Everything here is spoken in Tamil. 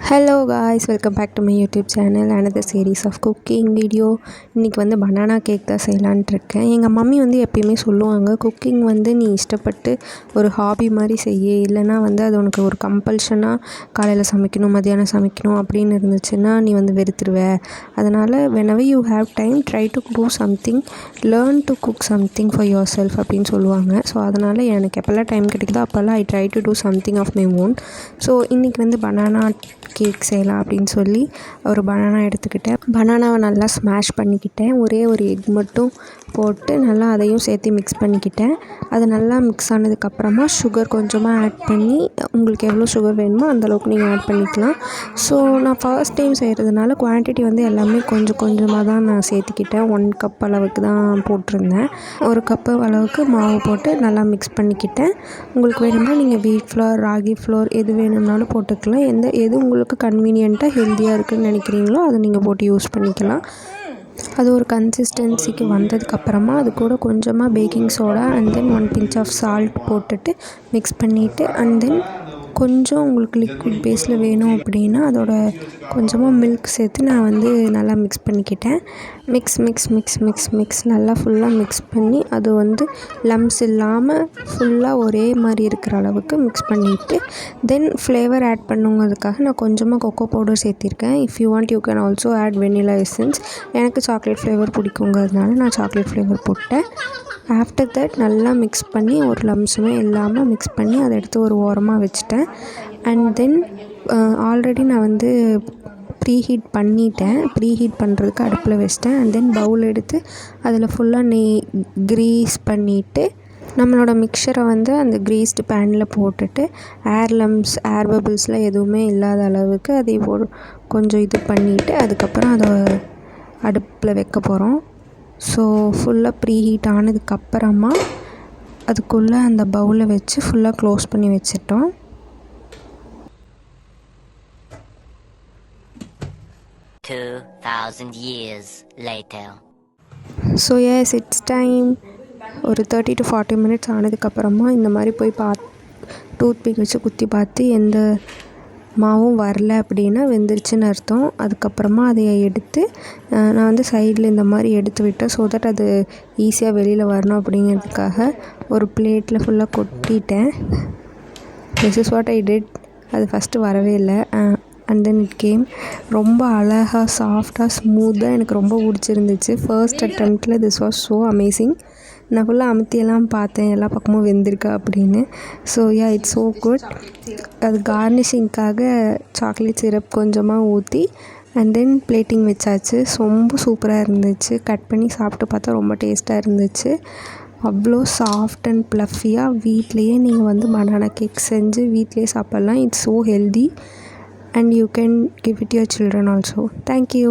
Hello guys, welcome back to my YouTube channel. Another series of cooking video. இன்றைக்கி வந்து பனானா கேக் தான் செய்யலான்ட்டு இருக்கேன். எங்கள் மம்மி வந்து எப்பயுமே சொல்லுவாங்க, குக்கிங் வந்து நீ இஷ்டப்பட்டு ஒரு ஹாபி மாதிரி செய்ய, இல்லைனா வந்து அது உனக்கு ஒரு கம்பல்ஷனாக காலையில் சமைக்கணும் மத்தியானம் சமைக்கணும் அப்படின்னு இருந்துச்சுன்னா நீ வந்து வெறுத்துருவ. அதனால் whenever you have time, try to do something, learn to cook something for yourself அப்படின்னு சொல்லுவாங்க. ஸோ அதனால் எனக்கு எப்போல்லாம் டைம் கிடைக்குதோ அப்போல்லாம் I try to do something of my own. So இன்றைக்கி வந்து பனானா கேக் செய்யலாம் அப்படின்னு சொல்லி ஒரு பனானா எடுத்துக்கிட்டேன். பனானாவை நல்லா ஸ்மாஷ் பண்ணிக்கிட்டேன். ஒரே ஒரு எக் மட்டும் போட்டு நல்லா அதையும் சேர்த்து மிக்ஸ் பண்ணிக்கிட்டேன். அது நல்லா மிக்ஸ் ஆனதுக்கப்புறமா சுகர் கொஞ்சமாக ஆட் பண்ணி, உங்களுக்கு எவ்வளோ சுகர் வேணுமோ அந்தளவுக்கு நீங்கள் ஆட் பண்ணிக்கலாம். ஸோ நான் ஃபர்ஸ்ட் டைம் செய்கிறதுனால குவான்டிட்டி வந்து எல்லாமே கொஞ்சம் கொஞ்சமாக தான் நான் சேர்த்துக்கிட்டேன். 1 கப் அளவுக்கு தான் போட்டிருந்தேன். 1 கப்பு அளவுக்கு மாவு போட்டு நல்லா மிக்ஸ் பண்ணிக்கிட்டேன். உங்களுக்கு வேணும்னா நீங்கள் வீட் ஃப்ளோர், ராகி ஃப்ளோர் எது வேணும்னாலும் போட்டுக்கலாம். எது உங்களுக்கு கன்வீனியண்ட்டாக ஹெல்த்தியாக இருக்குதுன்னு நினைக்கிறீங்களோ அதை நீங்கள் போட்டு யூஸ் பண்ணிக்கலாம். அது ஒரு கன்சிஸ்டன்சிக்கு வந்ததுக்கப்புறமா அது கூட கொஞ்சமாக baking soda and then 1 pinch of salt போட்டுட்டு மிக்ஸ் பண்ணிவிட்டு, அண்ட் தென் கொஞ்சம் உங்களுக்கு லிக்விட் பேஸில் வேணும் அப்படின்னா அதோட கொஞ்சமாக மில்க் சேர்த்து நான் வந்து நல்லா மிக்ஸ் பண்ணிக்கிட்டேன். மிக்ஸ் நல்லா ஃபுல்லாக மிக்ஸ் பண்ணி அது வந்து லம்ஸ் இல்லாமல் ஃபுல்லாக ஒரே மாதிரி இருக்கிற அளவுக்கு மிக்ஸ் பண்ணிவிட்டு, தென் ஃப்ளேவர் ஆட் பண்ணுங்கிறதுக்காக நான் கொஞ்சமாக கொக்கோ பவுடர் சேர்த்திருக்கேன். If you want you can also add vanilla essence. எனக்கு சாக்லேட் ஃப்ளேவர் பிடிக்குங்கிறதுனால நான் சாக்லேட் ஃப்ளேவர் போட்டேன். ஆஃப்டர் தட் நல்லா மிக்ஸ் பண்ணி ஒரு லம்ஸுமே இல்லாமல் மிக்ஸ் பண்ணி அதை எடுத்து ஒரு ஓரமாக வச்சுட்டேன். அண்ட் தென் ஆல்ரெடி நான் வந்து ப்ரீஹீட் பண்ணிட்டேன். ப்ரீஹீட் பண்ணுறதுக்கு அடுப்பில் வச்சிட்டேன். அண்ட் தென் பவுல் எடுத்து அதில் ஃபுல்லாக நெய் க்ரீஸ் பண்ணிவிட்டு நம்மளோட மிக்சரை வந்து அந்த க்ரீஸ்டு பேனில் போட்டுட்டு ஏர் பபிள்ஸ்லாம் எதுவுமே இல்லாத அளவுக்கு அதை கொஞ்சம் இது பண்ணிவிட்டு அதுக்கப்புறம் அதை அடுப்பில் வைக்க போகிறோம். ஸோ ஃபுல்லாக ப்ரீஹீட் ஆனதுக்கப்புறமா அதுக்குள்ளே அந்த பவுலை வச்சு ஃபுல்லாக க்ளோஸ் பண்ணி வச்சிட்டோம். So yes, it's time. ஒரு 30 to 40 minutes ஆனதுக்கப்புறமா இந்த மாதிரி போய் டூத் பிக் வச்சு குத்தி பார்த்து எந்த மாவும் வரல அப்படின்னா வெந்துருச்சுன்னு அர்த்தம். அதுக்கப்புறமா அதை எடுத்து நான் வந்து சைடில் இந்த மாதிரி எடுத்து விட்டேன். ஸோ தட் அது ஈஸியாக வெளியில் வரணும் அப்படிங்கிறதுக்காக ஒரு பிளேட்டில் ஃபுல்லாக கொட்டிட்டேன். This is what I did. அது ஃபஸ்ட்டு வரவே இல்லை. And then it came. ரொம்ப அழகாக சாஃப்டாக ஸ்மூத்தாக எனக்கு ரொம்ப பிடிச்சிருந்துச்சு. ஃபர்ஸ்ட் அட்டெம்ப்டில் திஸ் வாஸ் ஸோ அமேசிங். நான் ஃபுல்லாக அமுத்தியெல்லாம் பார்த்தேன் எல்லா பக்கமும் வெந்திருக்கா அப்படின்னு. So yeah, it's so good. அது கார்னிஷிங்க்காக சாக்லேட் சிரப் கொஞ்சமாக ஊற்றி அண்ட் தென் பிளேட்டிங் வச்சாச்சு. ரொம்ப சூப்பராக இருந்துச்சு. கட் பண்ணி சாப்பிட்டு பார்த்தா ரொம்ப டேஸ்ட்டாக இருந்துச்சு. அவ்வளோ சாஃப்ட் அண்ட் ப்ளஃபியாக வீட்லேயே நீங்கள் வந்து பனானா கேக் செஞ்சு வீட்லேயே சாப்பிட்லாம். It's so healthy and you can give it to your children also. Thank you.